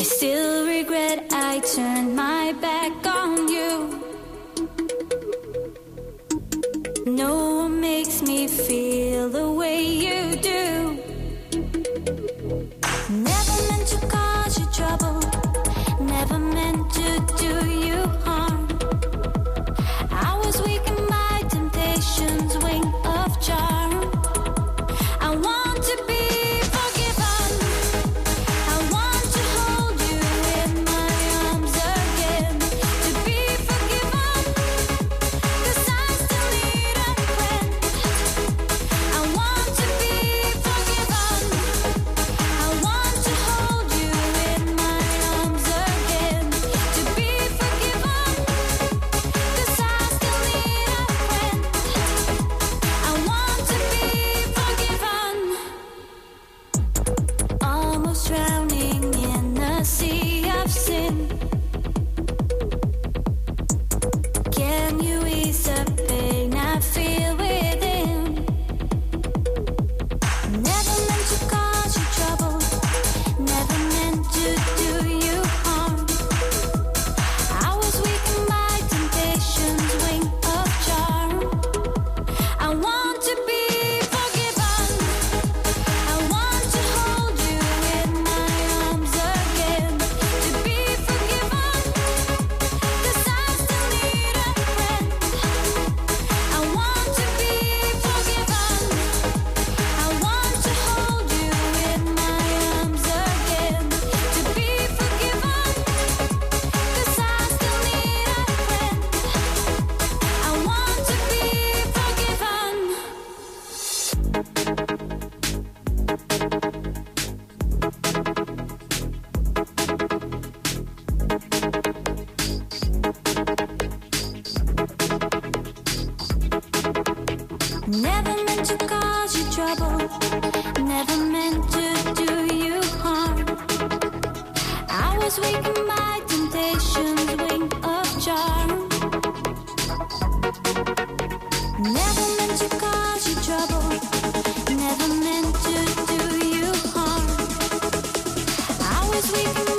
still regret I turned my back on you. No one makes me feel the way you do. Never meant to cause you trouble, never meant to do you harm. I was weak in my temptation's wing of charm. I want to be forgiven. I want to hold you in my arms again. To be forgiven, 'cause I still need a friend. I want to be forgiven. I want to hold you in my arms again. To be forgiven, 'cause I still need a friend. I want to be forgiven. Almost drowning in the sea of sin. Can you ease the pain I feel within? Never meant to cause you trouble, never meant to do you harm. I was weak in my temptation's wing of charm. I want to be forgiven. I want to hold you in my arms again. To be forgiven, 'cause I still need a friend. I want to be forgiven. I want to hold you in my arms again. To be forgiven, 'cause I still need a friend. I want to be forgiven. Never meant to cause you trouble, never meant to do you harm. I was weak in my temptation's wing of charm. Never meant to cause you trouble, never meant to do you harm. I was weak in